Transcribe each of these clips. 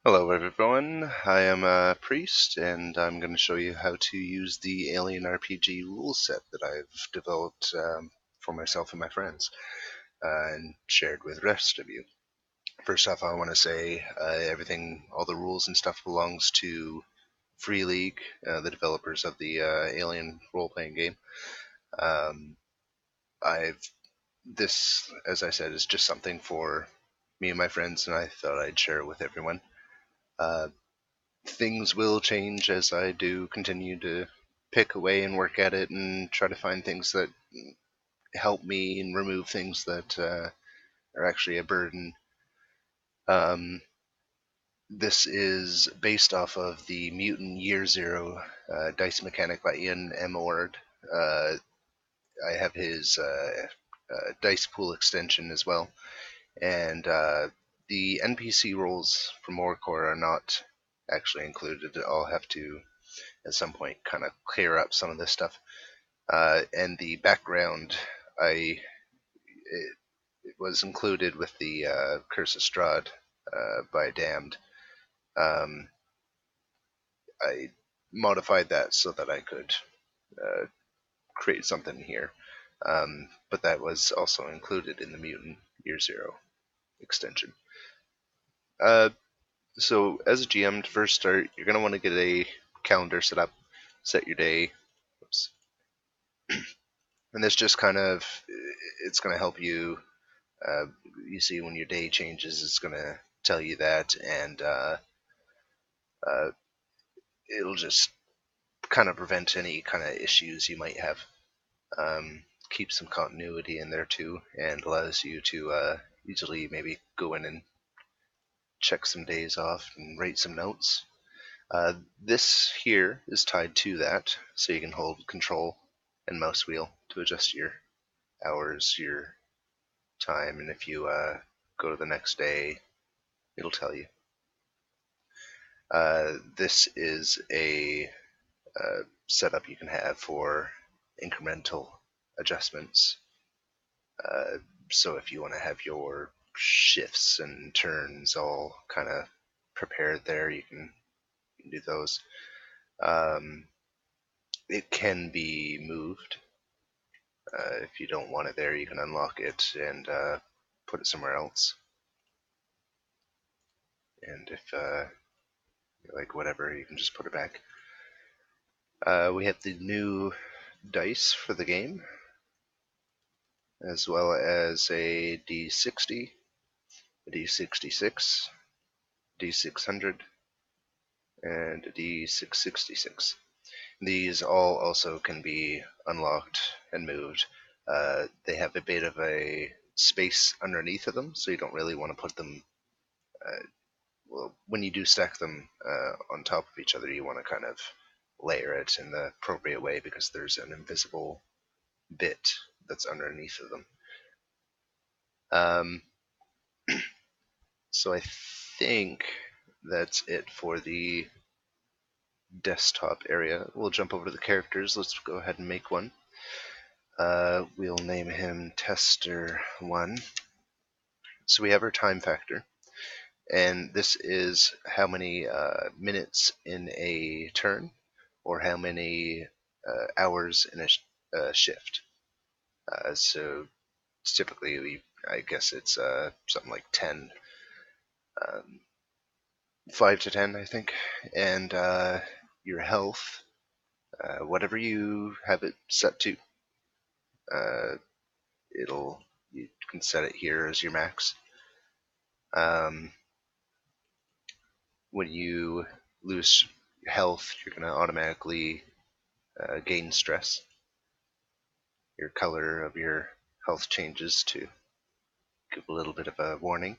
Hello everyone, I am a priest and I'm going to show you how to use the Alien RPG rule set that I've developed for myself and my friends and shared with the rest of you. First off, I want to say all the rules and stuff belongs to Free League, the developers of the Alien role-playing game. Um, this, as I said, is just something for me and my friends, and I thought I'd share it with everyone. Uh, Things will change as I do continue to pick away and work at it and try to find things that help me and remove things that are actually a burden. Um, this is based off of the Mutant Year Zero dice mechanic by Ian M. Ord. Uh, I have his dice pool extension as well, and the NPC roles from Morcor are not actually included. I'll have to at some point kind of clear up some of this stuff. And the background, it was included with the Curse of Strahd by Damned. Um, I modified that so that I could uh, create something here. But that was also included in the Mutant Year Zero extension. Uh, so as a GM, to first start, you're going to want to get a calendar set up, set your day. Oops. And this just kind of, it's going to help you. You see, when your day changes, it's going to tell you that, and uh, it'll just kind of prevent any kind of issues you might have. Keep some continuity in there too, and allows you to easily maybe go in and check some days off and write some notes. This here is tied to that, so you can hold control and mouse wheel to adjust your hours, your time, and if you go to the next day, it'll tell you. This is a setup you can have for incremental adjustments. Uh, so if you want to have your shifts and turns all kind of prepared there, you can do those. It can be moved. If you don't want it there, you can unlock it and put it somewhere else. And if like whatever, you can just put it back. We have the new dice for the game, as well as a D60, a D66, D600, and a D666. These all also can be unlocked and moved. They have a bit of a space underneath of them, so you don't really want to put them. Well, when you do stack them on top of each other, you want to kind of layer it in the appropriate way because there's an invisible bit that's underneath of them. Um, so I think that's it for the desktop area. We'll jump over to the characters. Let's go ahead and make one. We'll name him Tester1. So we have our time factor, and this is how many minutes in a turn, or how many hours in a shift. So typically, I guess it's something like 10, 5 to 10, I think. And your health, whatever you have it set to, uh, you can set it here as your max. When you lose health, you're going to automatically gain stress. Your color of your health changes to give a little bit of a warning.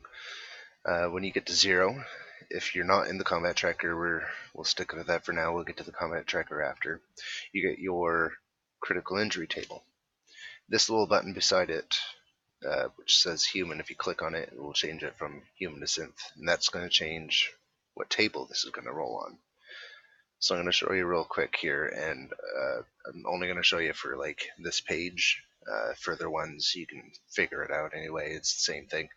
When you get to 0, if you're not in the combat tracker, we'll stick with that for now. We'll get to the combat tracker after. You get your critical injury table. This little button beside it, which says human, if you click on it, it will change it from human to synth, and that's going to change what table this is going to roll on. So I'm going to show you real quick here, and I'm only going to show you for like this page. Further ones, you can figure it out anyway. It's the same thing.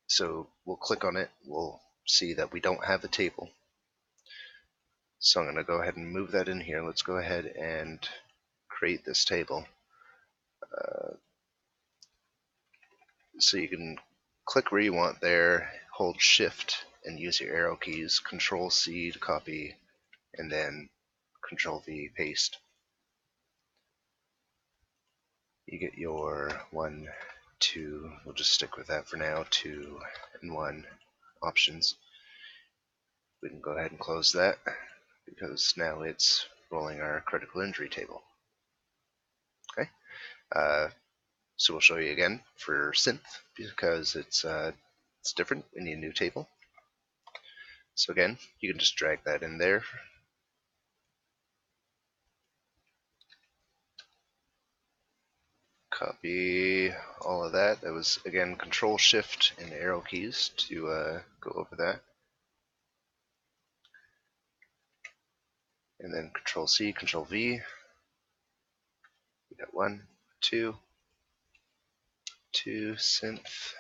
So we'll click on it. We'll see that we don't have a table. So I'm going to go ahead and move that in here. Let's go ahead and create this table. So you can click where you want there, hold Shift and use your arrow keys, Control C to copy, and then Control V paste. You get your 1, 2, we'll just stick with that for now, 2 and 1 options. We can go ahead and close that because now it's rolling our critical injury table. Okay, so we'll show you again for synth because it's different. We need a new table. So again, you can just drag that in there. Copy all of that. That was again Control Shift and arrow keys to go over that. And then Control C, Control V. We got 1, 2, 2 synth,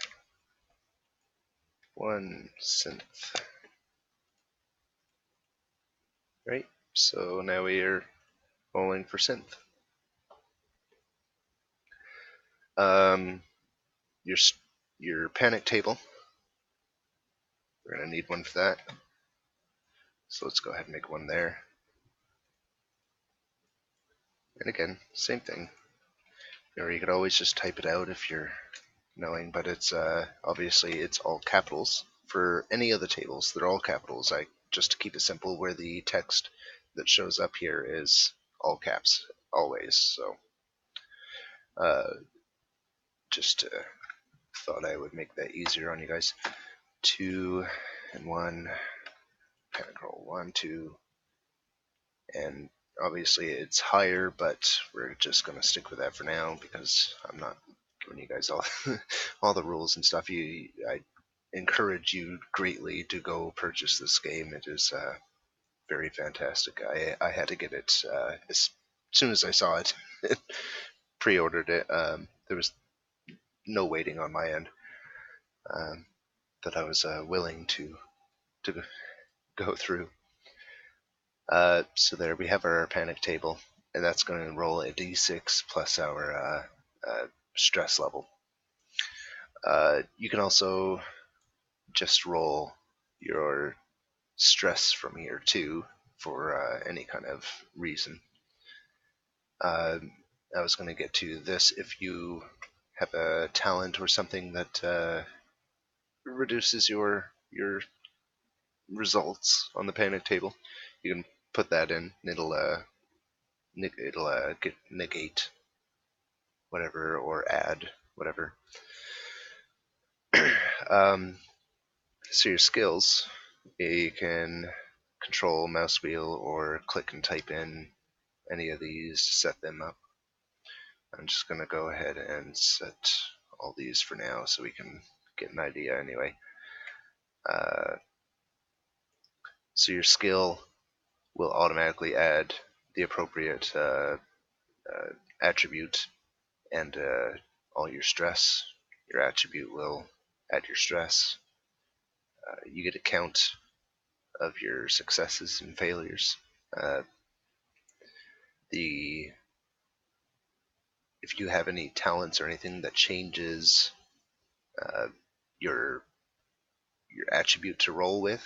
1 synth. Right, so now we are rolling for synth. Your panic table, we're going to need one for that. So let's go ahead and make one there. And again, same thing. Or you could always just type it out if you're knowing, but it's obviously it's all capitals. For any of the tables, they're all capitals. Just to keep it simple, where the text that shows up here is all caps always. So just thought I would make that easier on you guys. 2 and 1, panic roll 1, 2, and obviously it's higher, but we're just gonna stick with that for now because I'm not giving you guys all all the rules and stuff. I encourage you greatly to go purchase this game. It is very fantastic. I had to get it as soon as I saw it. Pre-ordered it. There was no waiting on my end. That I was willing to go through. So there we have our panic table, and that's going to roll a d6 plus our stress level. You can also just roll your stress from here too for any kind of reason. I was going to get to this. If you have a talent or something that reduces your results on the panic table, you can put that in, and it'll negate whatever or add whatever. So your skills, you can control mouse wheel or click and type in any of these to set them up. I'm just going to go ahead and set all these for now so we can get an idea anyway. So your skill will automatically add the appropriate attribute and all your stress. Your attribute will add your stress. You get a count of your successes and failures. If you have any talents or anything that changes your attribute to roll with,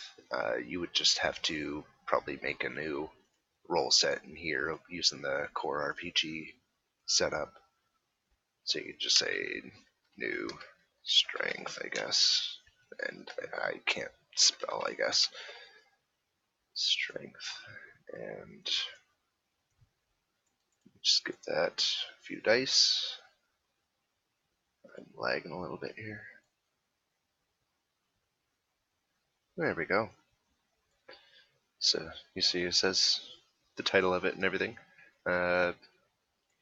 you would just have to probably make a new roll set in here using the core RPG setup. So you could just say new strength, I guess, and I can't spell, I guess. Strength, and just give that a few dice. I'm lagging a little bit here. There we go. So you see it says the title of it and everything. The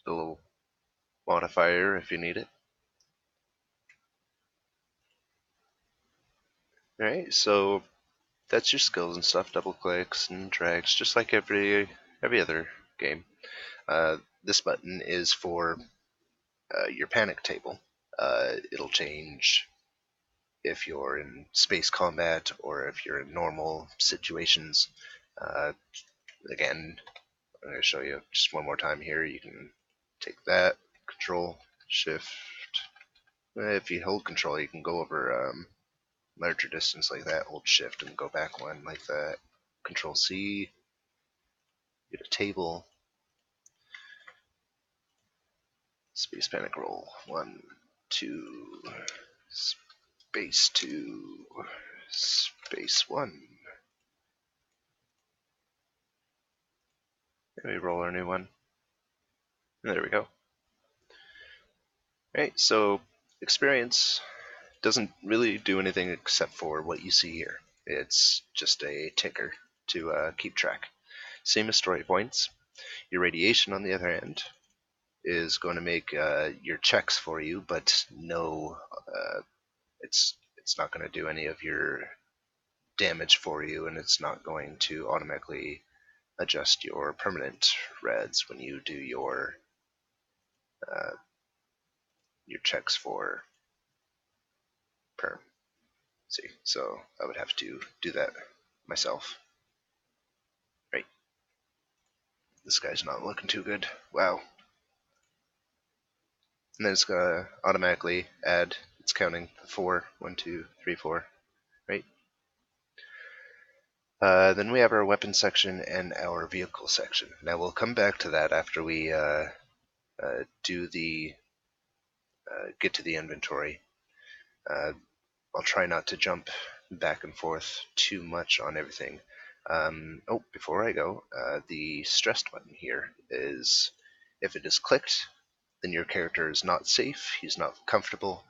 little modifier if you need it. Alright, so that's your skills and stuff, double clicks and drags, just like every other game. This button is for your panic table. It'll change if you're in space combat or if you're in normal situations. Again, I'm going to show you just one more time here. You can take that, Control, Shift. If you hold Control, you can go over larger distance like that. Hold Shift and go back one like that. Control C, get a table. Space panic roll. 1, 2, space 2, space 1. And we roll our new one. And there we go. Alright, so experience doesn't really do anything except for what you see here. It's just a ticker to keep track. Same as story points. Your radiation, on the other hand, is going to make your checks for you, but no, it's not going to do any of your damage for you, and it's not going to automatically adjust your permanent reds when you do your checks for perm. See, so I would have to do that myself. Right. This guy's not looking too good. Wow. And then it's gonna automatically add, it's counting 4, 1, 2, 3, 4, right? Then we have our weapon section and our vehicle section. Now we'll come back to that after we do the get to the inventory. I'll try not to jump back and forth too much on everything. Before I go, the stressed button here is, if it is clicked, then your character is not safe, he's not comfortable,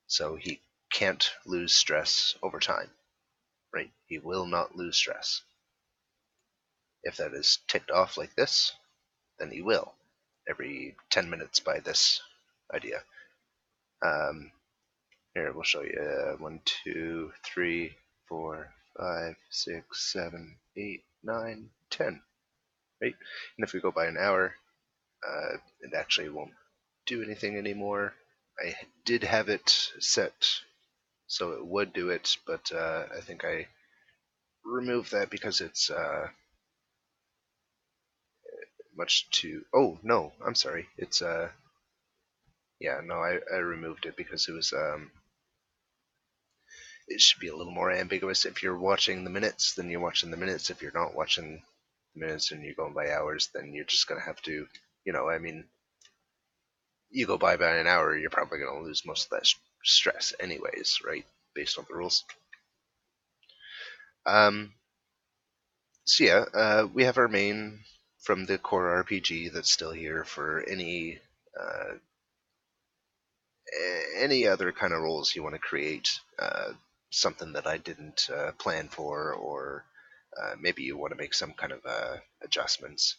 so he can't lose stress over time, right? He will not lose stress. If that is ticked off like this, then he will, every 10 minutes by this idea. Here, we'll show you 1, 2, 3, 4, 5, 6, 7, 8, 9, 10, right? And if we go by an hour, it actually won't do anything anymore. I did have it set so it would do it, but I think I removed that because it's much too. Oh no, I'm sorry. It's yeah, no, I removed it because it was it should be a little more ambiguous. If you're watching the minutes, then you're watching the minutes. If you're not watching the minutes and you're going by hours, then you're just gonna have to, I mean, you go by an hour, you're probably gonna lose most of that stress anyways, right? Based on the rules. So yeah, we have our main from the core RPG that's still here for any other kind of roles you want to create. Something that I didn't plan for, or maybe you want to make some kind of adjustments.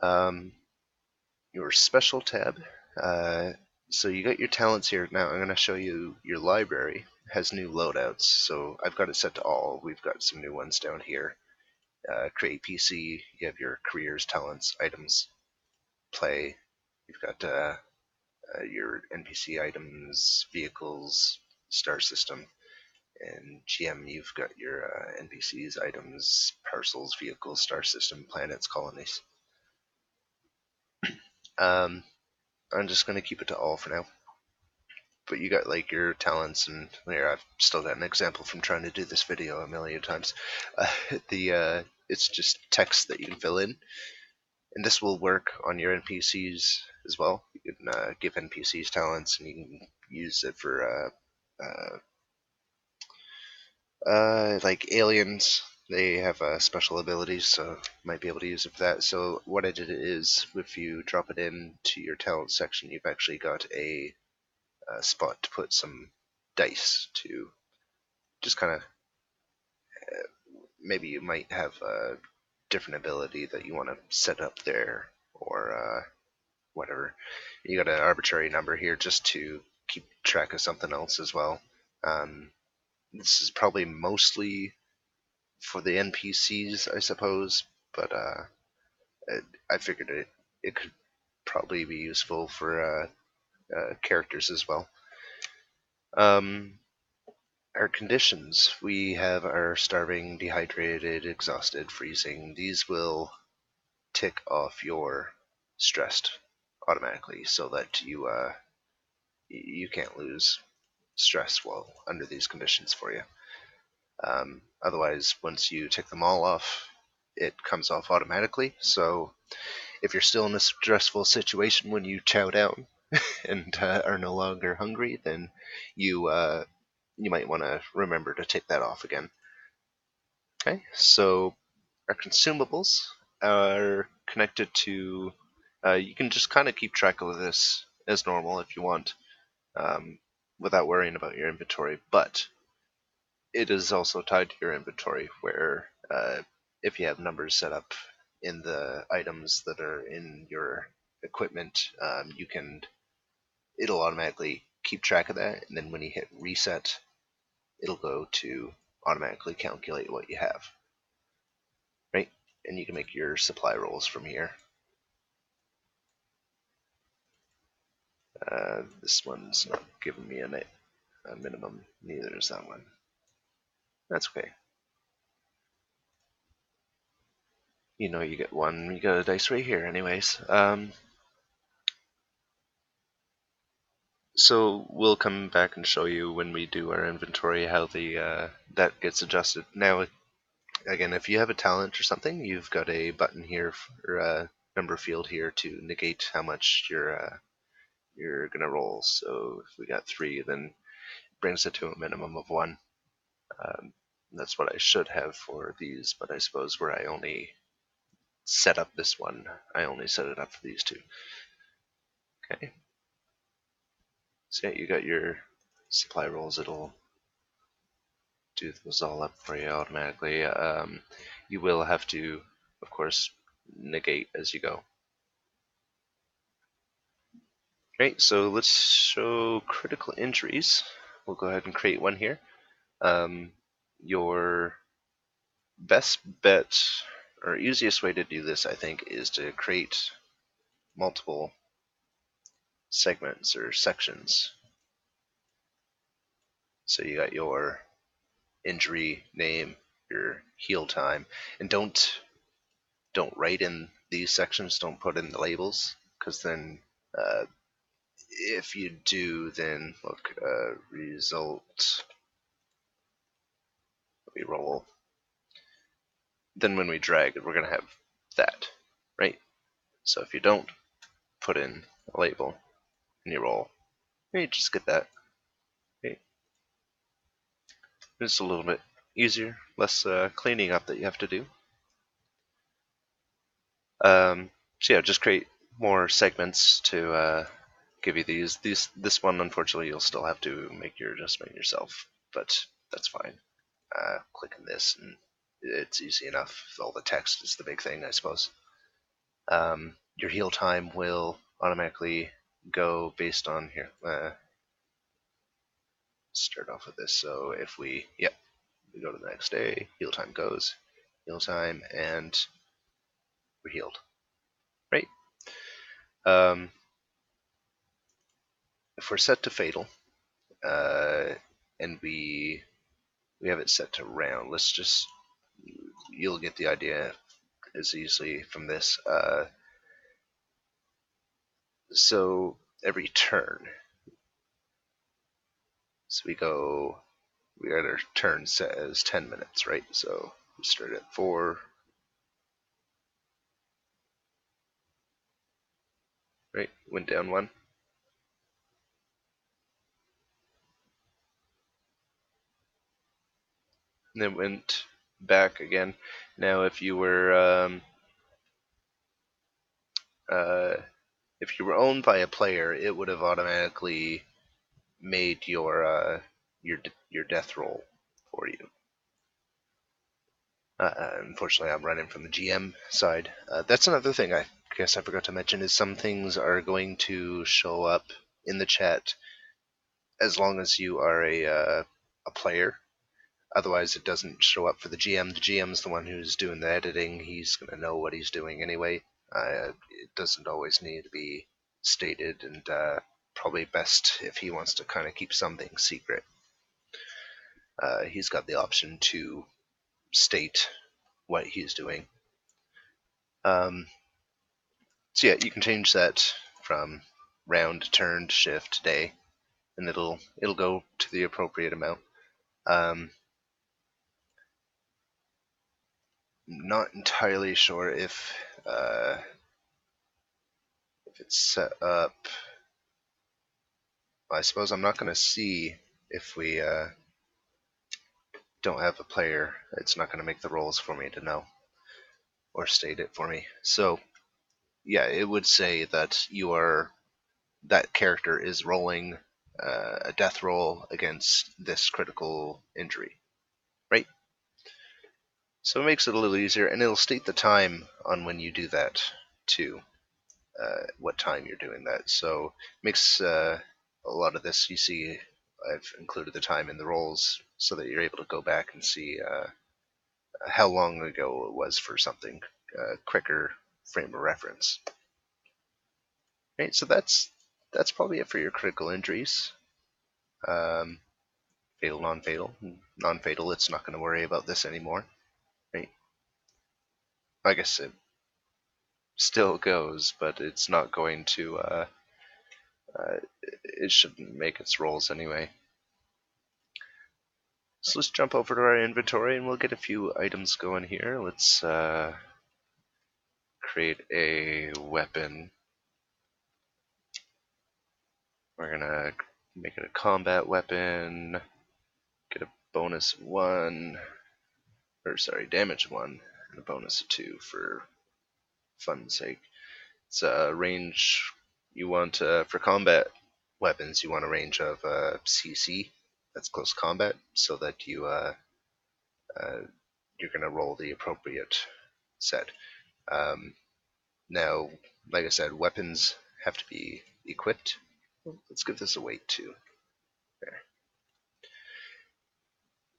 Your special tab. So you got your talents here. Now I'm going to show you your library has new loadouts. So I've got it set to all. We've got some new ones down here. Create PC. You have your careers, talents, items, play. You've got your NPC items, vehicles, star system. And GM, you've got your NPCs, items, parcels, vehicles, star system, planets, colonies. I'm just going to keep it to all for now. But you got like your talents, and here I've still got an example from trying to do this video a million times. It's just text that you can fill in, and this will work on your NPCs as well. You can give NPCs talents, and you can use it for like aliens. They have special abilities, so you might be able to use it for that. So what I did is, if you drop it in to your talent section, you've actually got a spot to put some dice to just kind of, maybe you might have a different ability that you want to set up there, or whatever. You got an arbitrary number here just to keep track of something else as well. This is probably mostly for the NPCs, I suppose, but I figured it could probably be useful for characters as well. our conditions, we have our starving, dehydrated, exhausted, freezing. These will tick off your stressed automatically, so that you can't lose stress while under these conditions for you. Otherwise, once you tick them all off, it comes off automatically. So if you're still in a stressful situation when you chow down and are no longer hungry, then you might want to remember to take that off again. Okay, so our consumables are connected to. You can just kind of keep track of this as normal if you want, without worrying about your inventory. But it is also tied to your inventory, where if you have numbers set up in the items that are in your equipment, it'll automatically keep track of that, and then when you hit reset, it'll go to automatically calculate what you have, right? And you can make your supply rolls from here. This one's not giving me a minimum, neither is that one. That's okay. You know you get one, you got a dice right here anyways. So we'll come back and show you when we do our inventory how that gets adjusted. Now, again, if you have a talent or something, you've got a button here or a number field here to negate how much you're gonna roll. So if we got 3, then it brings it to a minimum of 1. That's what I should have for these, but I suppose where I only set up this one, I only set it up for these 2. Okay. So yeah, you got your supply rolls. It'll do those all up for you automatically. You will have to, of course, negate as you go. Great, so let's show critical injuries. We'll go ahead and create one here. Your best bet, or easiest way to do this, I think, is to create multiple segments or sections. So you got your injury name, your heal time, and don't write in these sections. Don't put in the labels, because then if you do, then look, result, we roll. Then when we drag it, we're going to have that, right? So if you don't put in a label and you roll, you just get that. Okay. It's a little bit easier, less cleaning up that you have to do. So yeah, just create more segments to give you these. This one, unfortunately, you'll still have to make your adjustment yourself, but that's fine. Click on this, and it's easy enough. All the text is the big thing, I suppose. Your heal time will automatically go based on here. Start off with this. So if we go to the next day, heal time goes, heal time, and we're healed. Right? If we're set to fatal, and we have it set to round, you'll get the idea as easily from this. So every turn, so we got our turn set as 10 minutes, right? So we start at 4, right? Went down 1. And then went back again. Now, if you were owned by a player, it would have automatically made your death roll for you. Unfortunately, I'm running from the GM side. That's another thing I guess I forgot to mention, is some things are going to show up in the chat as long as you are a player. Otherwise, it doesn't show up for the GM. The GM's the one who's doing the editing. He's going to know what he's doing anyway. It doesn't always need to be stated, and probably best if he wants to kind of keep something secret. he's got the option to state what he's doing. So yeah, you can change that from round, turn, shift, day, and it'll go to the appropriate amount. Not entirely sure if it's set up. I suppose I'm not going to see if we don't have a player. It's not going to make the rolls for me to know or state it for me. So yeah, it would say that that character is rolling a death roll against this critical injury, right? So it makes it a little easier, and it'll state the time on when you do that too, what time you're doing that. So it makes a lot of this, you see, I've included the time in the rolls so that you're able to go back and see how long ago it was for something, quicker frame of reference. Right, so that's probably it for your critical injuries. Fatal, non-fatal. Non-fatal, it's not going to worry about this anymore. Right? I guess it still goes, but it's not going to. It shouldn't make its rolls anyway. So let's jump over to our inventory and we'll get a few items going here. Let's create a weapon. We're gonna make it a combat weapon. Get a bonus 1, or sorry, damage 1, and a bonus 2 for fun's sake. It's a range you want for combat weapons. You want a range of CC, that's close combat, so that you're gonna roll the appropriate set. Now, like I said, weapons have to be equipped. Let's give this a weight too. There.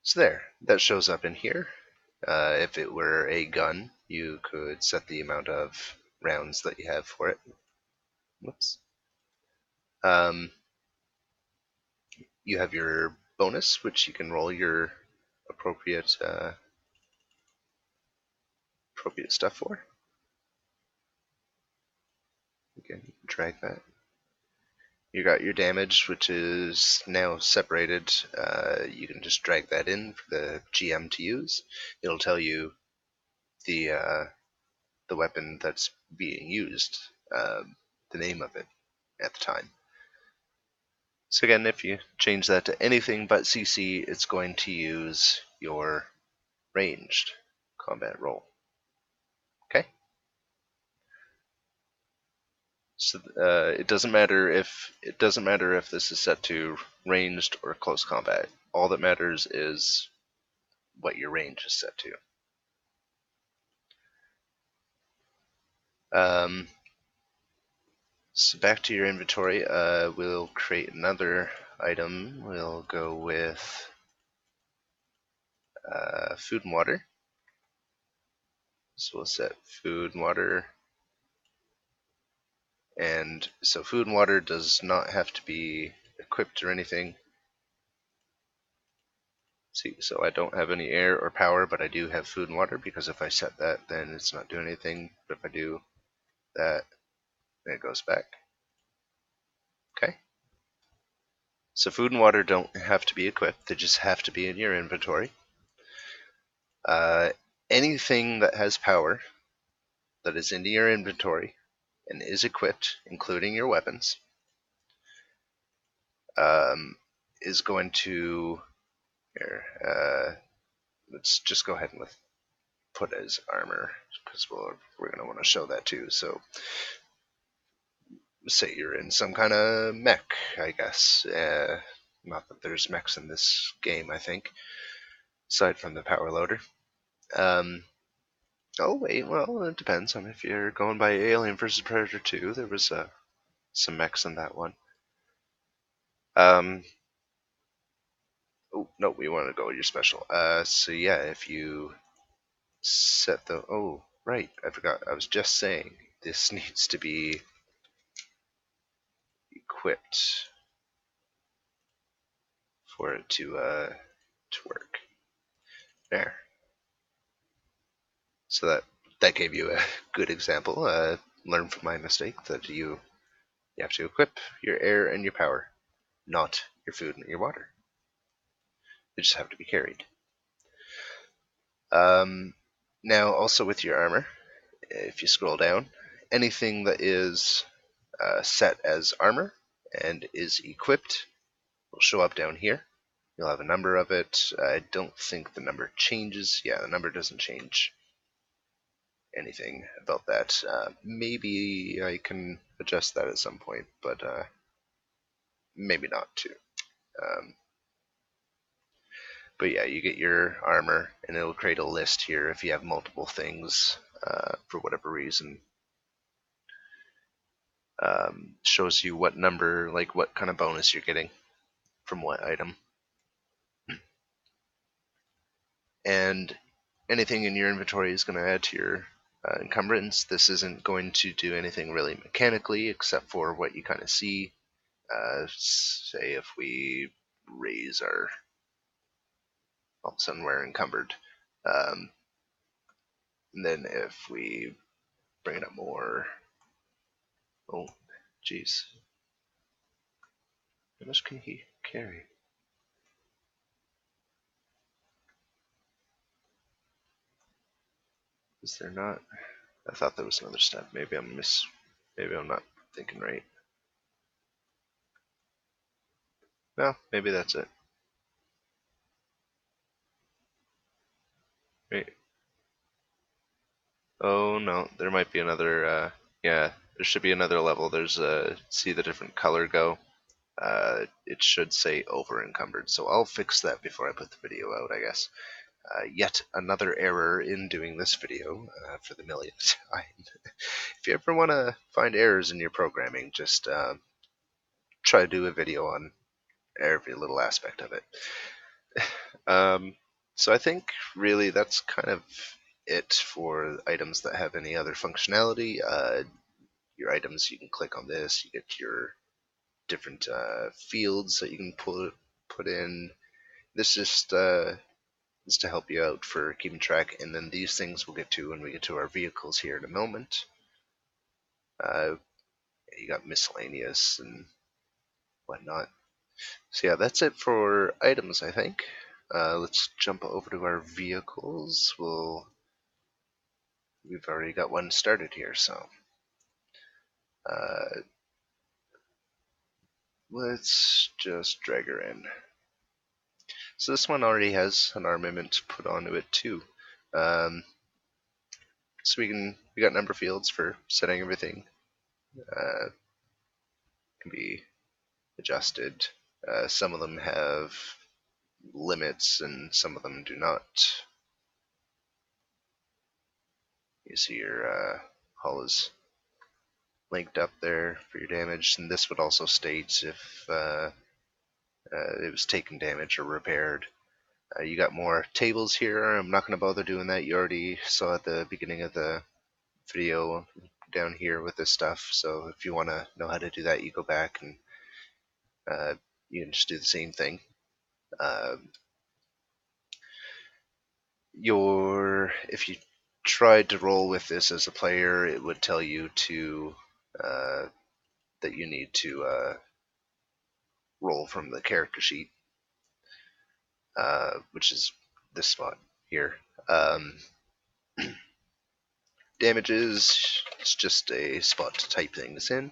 So there, that shows up in here. If it were a gun, you could set the amount of rounds that you have for it. Whoops. You have your bonus, which you can roll your appropriate stuff for. Again, you can drag that. You got your damage, which is now separated. You can just drag that in for the GM to use. It'll tell you the weapon that's being used, the name of it at the time. So again, if you change that to anything but CC, it's going to use your ranged combat roll. Okay. So it doesn't matter if this is set to ranged or close combat. All that matters is what your range is set to. So back to your inventory, we'll create another item. We'll go with food and water. So we'll set food and water. And so food and water does not have to be equipped or anything. See, so I don't have any air or power, but I do have food and water, because if I set that, then it's not doing anything. But if I do that, then it goes back. Okay. So food and water don't have to be equipped, they just have to be in your inventory. Anything that has power that is in your inventory and is equipped, including your weapons, is going to, here, let's just go ahead and put as armor, because we're going to want to show that too. So say you're in some kind of mech, I guess. Not that there's mechs in this game, I think, aside from the power loader. Oh wait, well, it depends on if you're going by Alien vs. Predator 2. There was some mechs in that one. Oh no, we want to go with your special. So yeah, if you set the, oh right, I forgot. I was just saying this needs to be equipped for it to to work. There. So that gave you a good example. Learn from my mistake that you have to equip your air and your power, not your food and your water. They just have to be carried. Now, also with your armor, if you scroll down, anything that is set as armor and is equipped will show up down here. You'll have a number of it. I don't think the number changes. Yeah, the number doesn't change anything about that. Maybe I can adjust that at some point, but maybe not too. But yeah, you get your armor, and it'll create a list here if you have multiple things for whatever reason. Shows you what number, like what kind of bonus you're getting from what item. And anything in your inventory is going to add to your encumbrance. This isn't going to do anything really mechanically except for what you kind of see. Say if we raise our, all of a sudden we're encumbered. And then if we bring it up more, oh, jeez. How much can he carry? Is there not? I thought there was another step. Maybe I'm not thinking right. No, maybe that's it. Wait. Oh no, there might be another, yeah, there should be another level. There's see the different color go? It should say over encumbered, so I'll fix that before I put the video out, I guess. Yet another error in doing this video for the millionth time. If you ever want to find errors in your programming, just try to do a video on every little aspect of it. So I think really that's kind of it for items that have any other functionality. Your items, you can click on this, you get your different fields that you can put in. This just is to help you out for keeping track, and then these things we'll get to when we get to our vehicles here in a moment. You got miscellaneous and whatnot. So yeah, that's it for items, I think. Let's jump over to our vehicles. We've already got one started here, so let's just drag her in. So this one already has an armament put onto it too. So we got number fields for setting everything. Can be adjusted. Some of them have limits and some of them do not. You see your hull is linked up there for your damage, and this would also state if it was taken damage or repaired. You got more tables here. I'm not going to bother doing that. You already saw at the beginning of the video down here with this stuff, so if you want to know how to do that, you go back and you can just do the same thing. If you tried to roll with this as a player, it would tell you to that you need to roll from the character sheet, which is this spot here. Damages, it's just a spot to type things in.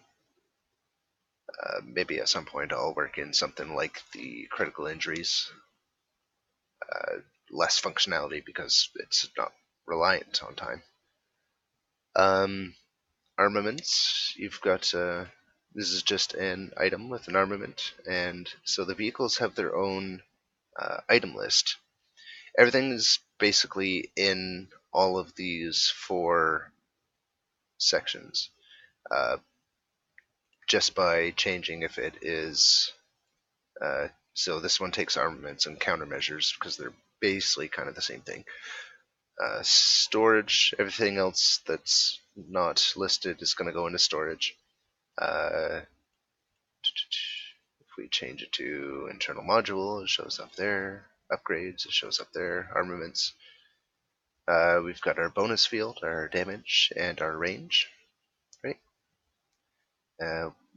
Maybe at some point I'll work in something like the critical injuries. Less functionality because it's not reliant on time. Armaments, you've got, this is just an item with an armament, and so the vehicles have their own item list. Everything is basically in all of these 4 sections, just by changing if it is, so this one takes armaments and countermeasures because they're basically kind of the same thing. Storage, everything else that's not listed is going to go into storage. If we change it to internal module, it shows up there. upgrades. It shows up there. Armaments. We've got our bonus field, our damage, and our range. Right.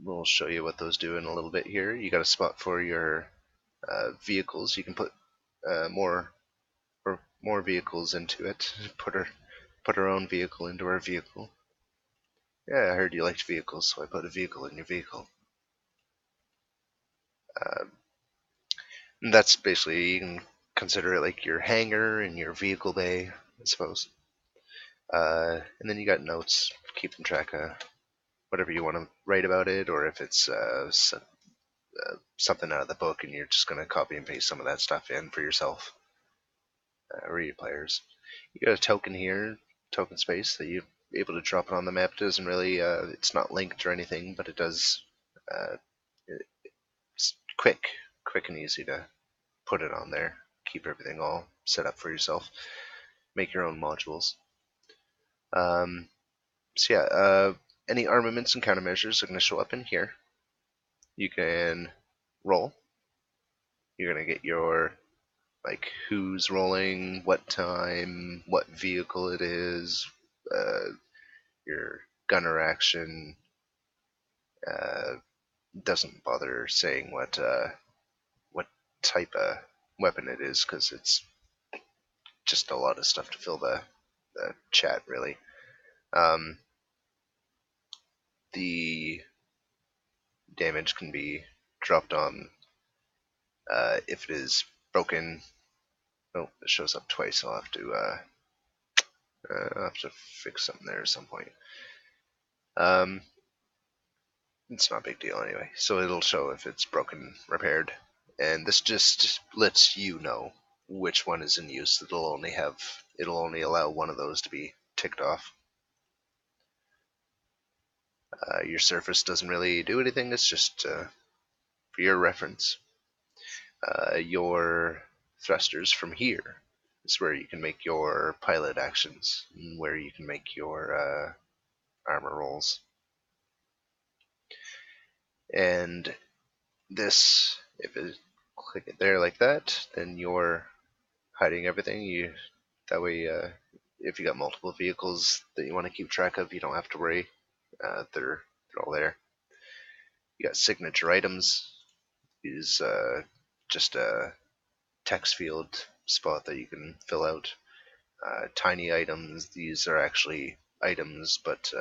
We'll show you what those do in a little bit here. You got a spot for your vehicles. You can put more vehicles into it. Put our own vehicle into our vehicle. Yeah, I heard you liked vehicles, so I put a vehicle in your vehicle. And that's basically, you can consider it like your hangar and your vehicle bay, I suppose. And then you got notes, keeping track of whatever you want to write about it, or if it's something out of the book and you're just going to copy and paste some of that stuff in for yourself or your players. You got a token here, token space, that you're able to drop it on the map. It doesn't really, it's not linked or anything, but it does, it's quick and easy to put it on there. Keep everything all set up for yourself. Make your own modules. So yeah, any armaments and countermeasures are going to show up in here. You can roll. You're going to get your, like, who's rolling, what time, what vehicle it is, your gunner action. Doesn't bother saying what type of weapon it is, because it's just a lot of stuff to fill the chat, really. The damage can be dropped on if it is broken. Oh, it shows up twice. I'll have to fix something there at some point. It's not a big deal anyway. So it'll show if it's broken, repaired, and this just lets you know which one is in use. It'll only allow one of those to be ticked off. Your surface doesn't really do anything. It's just for your reference. Your thrusters from here is where you can make your pilot actions, and where you can make your armor rolls. And this, if it click it there like that, then you're hiding everything. That way, if you got multiple vehicles that you want to keep track of, you don't have to worry. They're all there. You got signature items. Is just a text field spot that you can fill out. Tiny items. These are actually items, but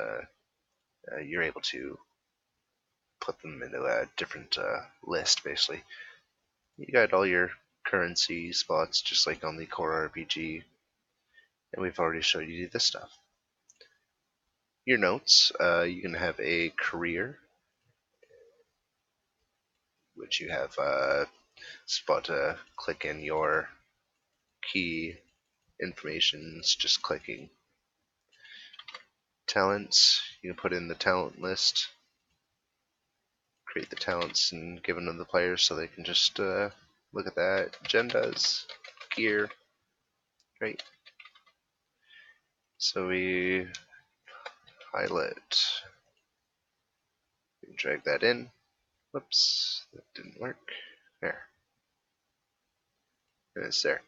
you're able to put them into a different list, basically. You got all your currency spots, just like on the core RPG, and we've already showed you this stuff. Your notes, you can have a career, which you have a spot to click in your key information, just clicking. Talents, you can put in the talent list, create the talents and give them to the players so they can just look at that. Agendas, gear, right? So we highlight, we can drag that in. Whoops, that didn't work. There. And it's there.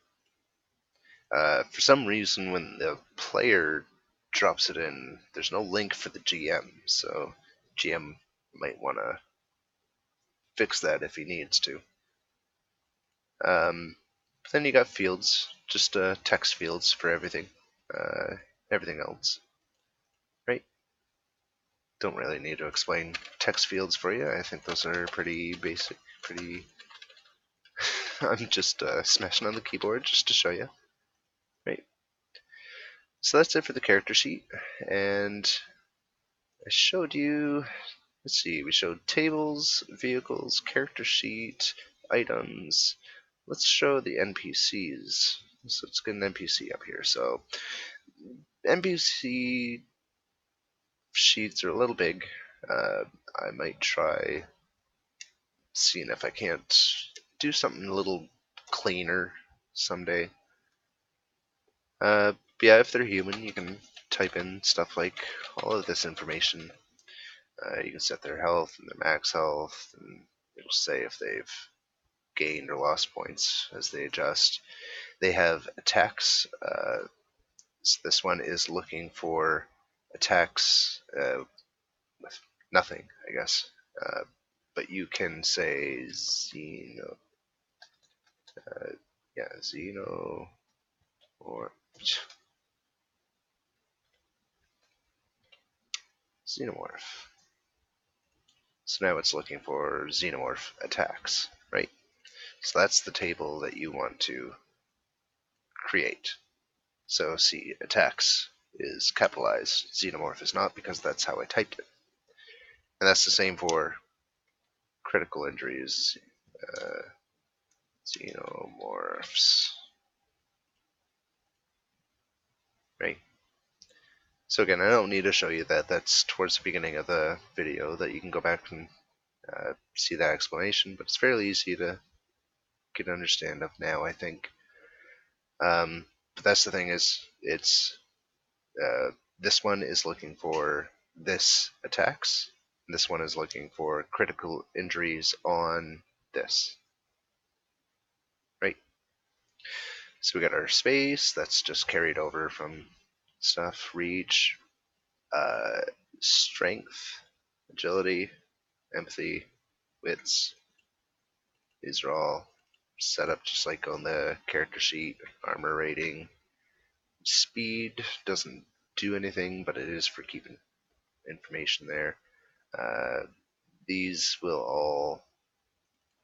For some reason, when the player drops it in, there's no link for the GM, so GM might want to fix that if he needs to. Then you got fields, just text fields for everything. Everything else. Right? Don't really need to explain text fields for you. I think those are pretty basic, pretty... I'm just smashing on the keyboard just to show you. Right? So that's it for the character sheet, and I showed you, let's see, we showed tables, vehicles, character sheet, items. Let's show the NPCs. So let's get an NPC up here. So NPC sheets are a little big. I might try seeing if I can't do something a little cleaner someday. But yeah, if they're human, you can type in stuff like all of this information. You can set their health and their max health, and it'll say if they've gained or lost points as they adjust. They have attacks. So this one is looking for attacks with nothing, I guess. But you can say Xeno or Xenomorph. So now it's looking for Xenomorph attacks, right? So that's the table that you want to create. So see, attacks is capitalized, Xenomorph is not, because that's how I typed it. And that's the same for critical injuries. Xenomorphs. Right? So again, I don't need to show you that. That's towards the beginning of the video that you can go back and see that explanation, but it's fairly easy to get an understand of now, I think. But that's the thing is, it's this one is looking for this attacks. This one is looking for critical injuries on this. Right? So we got our space, that's just carried over from stuff, reach, strength, agility, empathy, wits. These are all set up just like on the character sheet. Armor rating. Speed doesn't do anything, but it is for keeping information there. These will all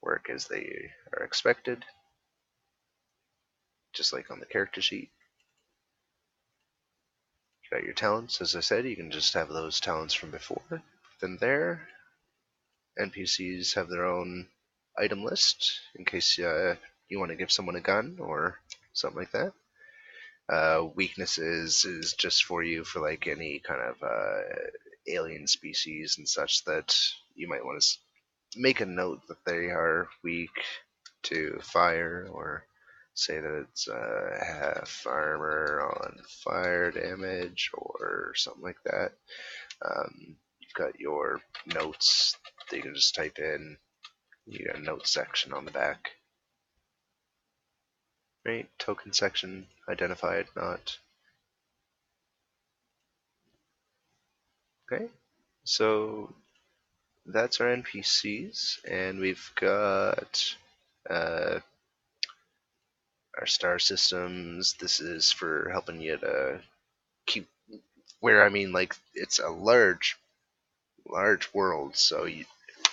work as they are expected, just like on the character sheet. You got your talents, as I said, you can just have those talents from before. Then there, NPCs have their own item list in case you want to give someone a gun or something like that. Weaknesses is just for you for like any kind of alien species and such that you might want to make a note that they are weak to fire, or say that it's half armor on fire damage or something like that. You've got your notes that you can just type in. You got a note section on the back. Right, token section, identified, not. Okay, so that's our NPCs, and we've got our star systems. This is for helping you to keep, where I mean, like, it's a large world, so you,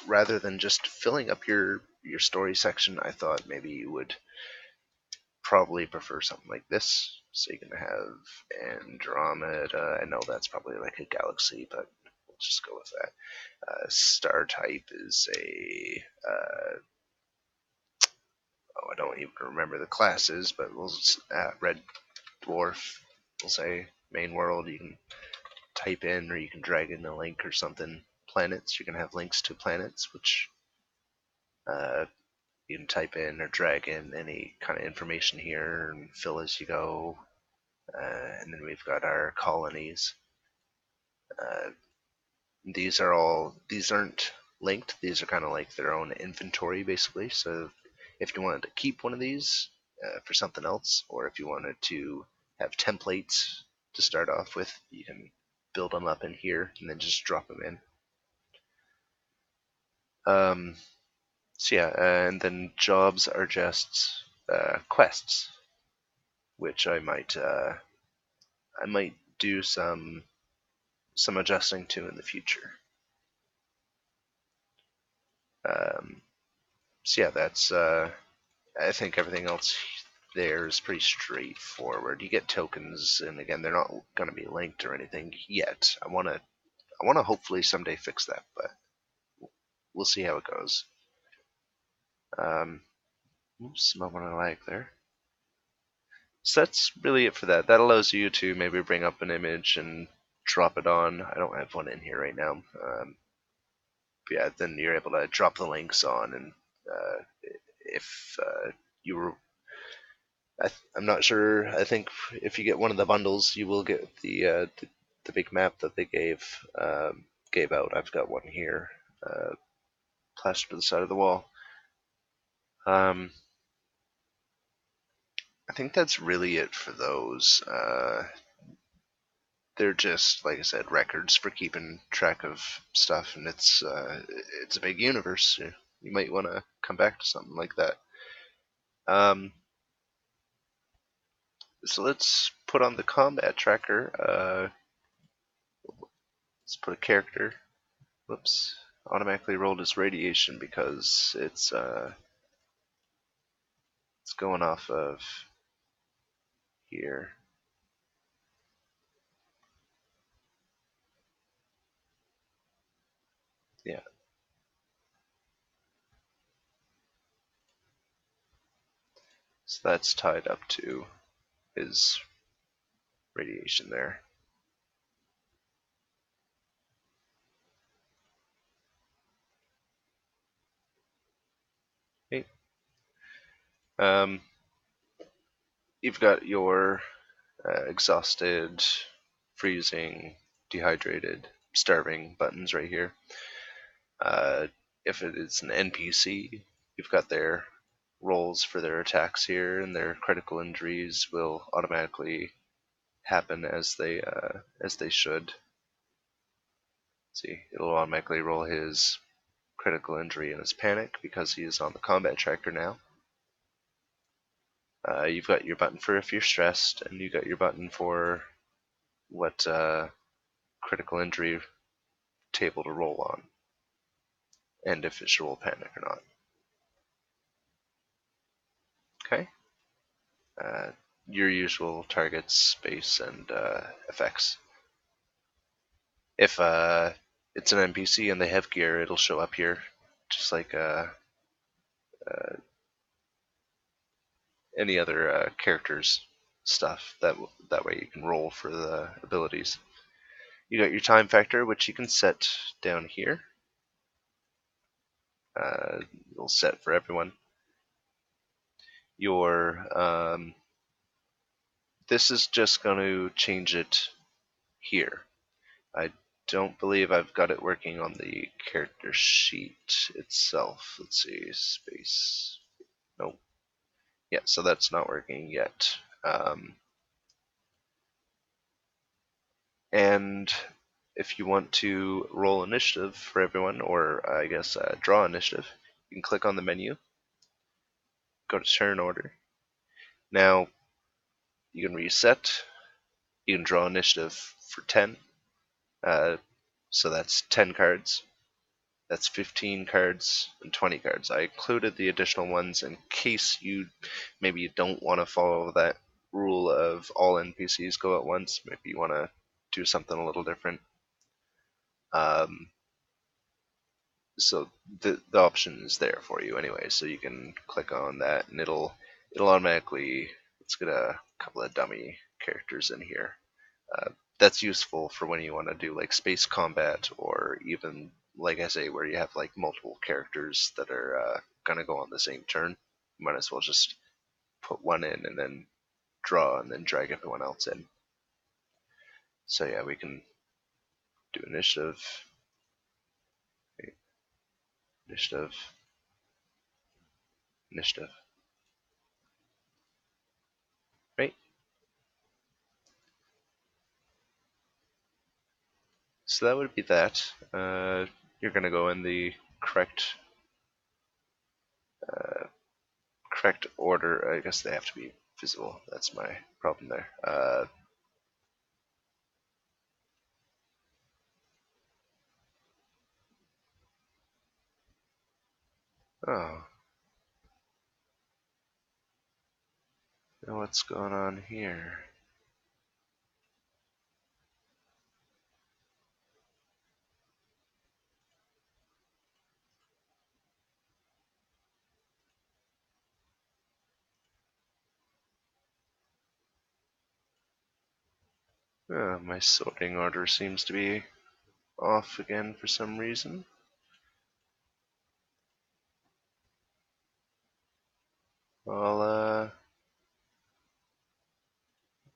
rather than just filling up your story section, I thought maybe you would probably prefer something like this. So you can have Andromeda. I know that's probably like a galaxy, but we'll just go with that. Star type is a I don't even remember the classes, but we'll red dwarf. We'll say main world. You can type in, or you can drag in a link or something. Planets. You can have links to planets, which you can type in or drag in any kind of information here and fill as you go. And then we've got our colonies. These aren't linked. These are kind of like their own inventory, basically. So if you wanted to keep one of these for something else, or if you wanted to have templates to start off with, you can build them up in here and then just drop them in. So yeah, and then jobs are just quests, which I might do some adjusting to in the future. So yeah, that's I think everything else there is pretty straightforward. You get tokens, and again, they're not going to be linked or anything yet. I want to hopefully someday fix that, but we'll see how it goes. Oops, moment of lag there. So that's really it for that. That allows you to maybe bring up an image and drop it on. I don't have one in here right now. Yeah, then you're able to drop the links on, and if you were, I'm not sure. I think if you get one of the bundles, you will get the big map that they gave out. I've got one here, plastered to the side of the wall. I think that's really it for those. They're just, like I said, records for keeping track of stuff, and it's a big universe. You might want to come back to something like that. So let's put on the combat tracker. Let's put a character. Whoops. Automatically rolled as radiation because it's going off of here. Yeah. So that's tied up to his radiation there. Okay. You've got your exhausted, freezing, dehydrated, starving buttons right here. If it is an NPC, you've got their rolls for their attacks here, and their critical injuries will automatically happen as they should. Let's see, it'll automatically roll his critical injury and his panic because he is on the combat tracker now. You've got your button for if you're stressed, and you've got your button for what critical injury table to roll on, and if it should roll panic or not. Okay. Uh, your usual targets, space, and effects. If it's an NPC and they have gear, it'll show up here, just like any other character's stuff. That way you can roll for the abilities. You got your time factor, which you can set down here. It'll set for everyone. Your this is just going to change it here. I don't believe I've got it working on the character sheet itself. Let's see, space. Nope. Yeah, so that's not working yet. And if you want to roll initiative for everyone, or I guess draw initiative, you can click on the menu, go to turn order. Now you can reset. You can draw initiative for 10. So that's 10 cards. That's 15 cards and 20 cards. I included the additional ones in case maybe you don't want to follow that rule of all NPCs go at once. Maybe you want to do something a little different. So the option is there for you anyway. So you can click on that, and it'll automatically. Let's get a couple of dummy characters in here. That's useful for when you want to do like space combat, or even, like I say, where you have like multiple characters that are gonna go on the same turn. You might as well just put one in and then draw and then drag everyone else in. So yeah, we can do initiative, initiative, initiative. Right. So that would be that. You're gonna go in the correct uh, correct order. I guess they have to be visible. That's my problem there. Oh, what's going on here? My sorting order seems to be off again for some reason. I'll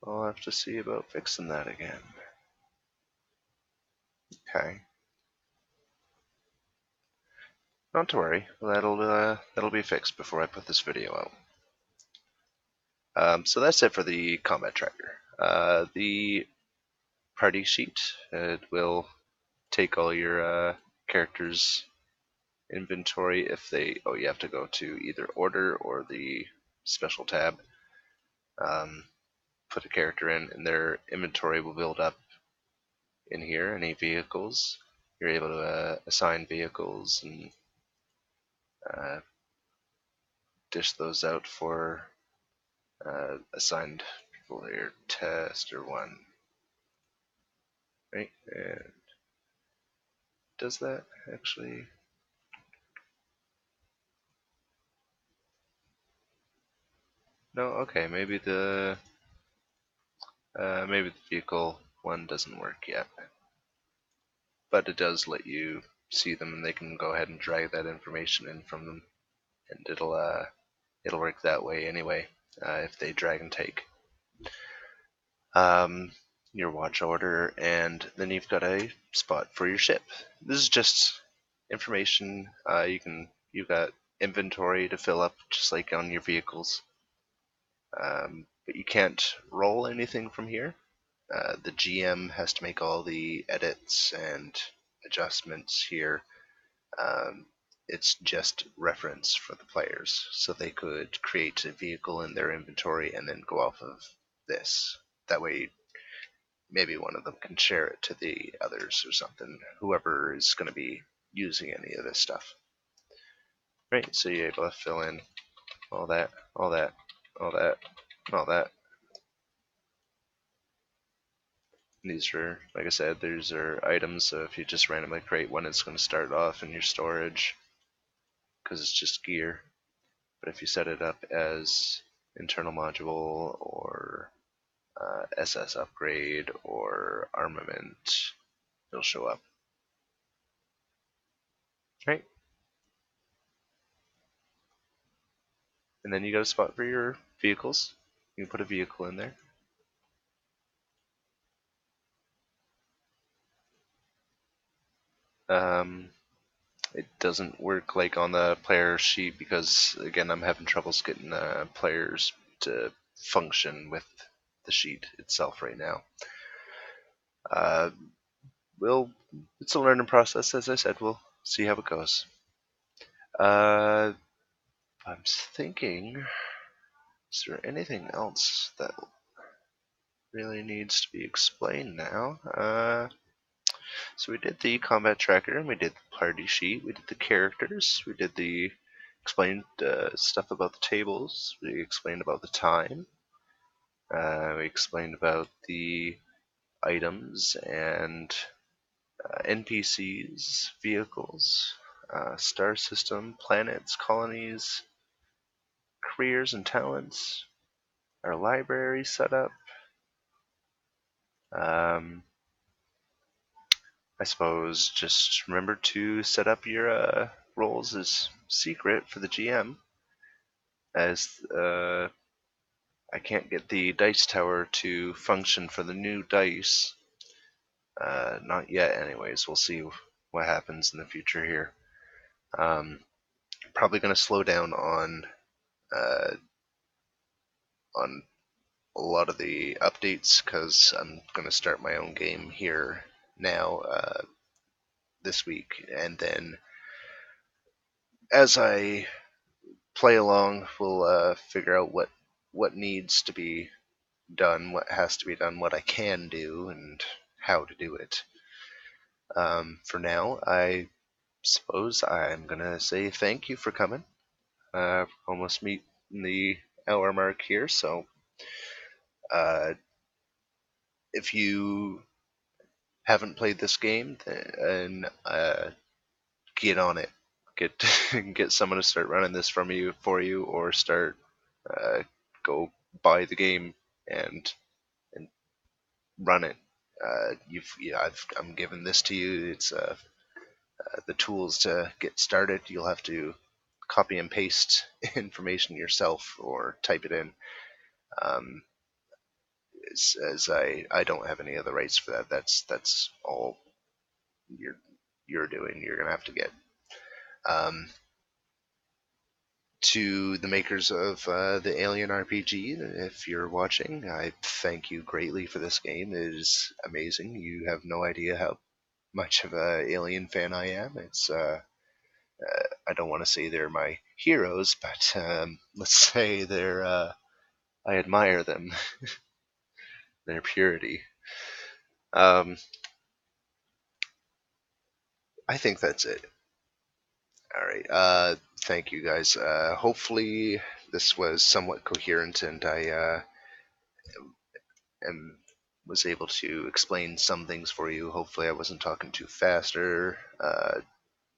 I'll have to see about fixing that again. Okay. Not to worry, that'll be fixed before I put this video out. So that's it for the combat tracker. The party sheet, it will take all your characters' inventory if they. Oh, you have to go to either order or the special tab. Put a character in, and their inventory will build up in here. Any vehicles, you're able to assign vehicles and dish those out for assigned people here. Tester 1. Right? And does that actually? No. Okay. Maybe the vehicle one doesn't work yet, but it does let you see them, and they can go ahead and drag that information in from them, and it'll work that way anyway if they drag and take. Your watch order, and then you've got a spot for your ship. This is just information. You've got inventory to fill up, just like on your vehicles. But you can't roll anything from here. The GM has to make all the edits and adjustments here. It's just reference for the players, so they could create a vehicle in their inventory and then go off of this. That way, maybe one of them can share it to the others or something, whoever is going to be using any of this stuff. Right, so you're able to fill in all that, all that, all that, all that. And these are, like I said, these are items, so if you just randomly create one, it's going to start off in your storage, because it's just gear. But if you set it up as internal module or SS upgrade or armament, it'll show up. Right. And then you got a spot for your vehicles. You can put a vehicle in there. It doesn't work like on the player sheet because, again, I'm having troubles getting players to function with the sheet itself right now. It's a learning process, as I said. We'll see how it goes. I'm thinking, is there anything else that really needs to be explained now? So we did the combat tracker, and we did the party sheet, we did the characters, we did the explained stuff about the tables, we explained about the time, we explained about the items and NPCs, vehicles, star system, planets, colonies, careers and talents, our library setup. I suppose just remember to set up your roles as secret for the GM, as I can't get the dice tower to function for the new dice. Not yet, anyways. We'll see what happens in the future here. Probably going to slow down on a lot of the updates because I'm going to start my own game here now this week, and then as I play along, we'll figure out what needs to be done, what has to be done, what I can do, and how to do it. For now, I suppose I'm gonna say thank you for coming. Almost meeting the hour mark here, so if you haven't played this game, then get on it. Get someone to start running this for you, or start go buy the game and run it. I'm giving this to you. It's the tools to get started. You'll have to copy and paste information yourself or type it in. As I don't have any of the rights for that. That's all you're doing. You're gonna have to get To the makers of the Alien RPG, if you're watching, I thank you greatly for this game. It is amazing. You have no idea how much of a Alien fan I am. It's I don't want to say they're my heroes, but let's say they're I admire them, their purity. I think that's it. All right. Thank you guys. Hopefully this was somewhat coherent, and I am was able to explain some things for you. Hopefully I wasn't talking too fast or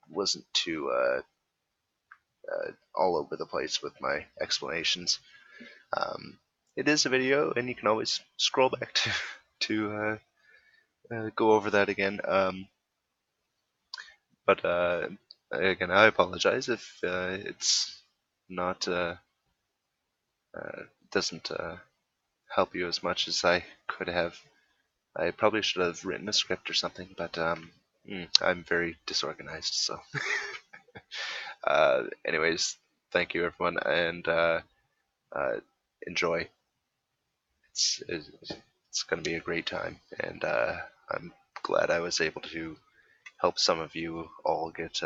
wasn't too all over the place with my explanations. Um, it is a video, and you can always scroll back to go over that again. But again, I apologize if it's not doesn't help you as much as I could have. I probably should have written a script or something, but I'm very disorganized. So, anyways, thank you everyone, and uh, enjoy. It's going to be a great time, and I'm glad I was able to help some of you all get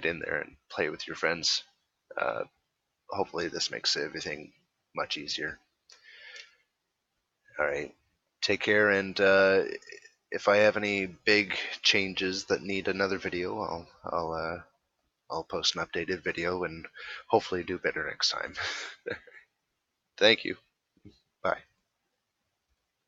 in there and play with your friends. Uh, Hopefully, this makes everything much easier. All right, take care, and if I have any big changes that need another video, I'll post an updated video and hopefully do better next time. Thank you. Bye.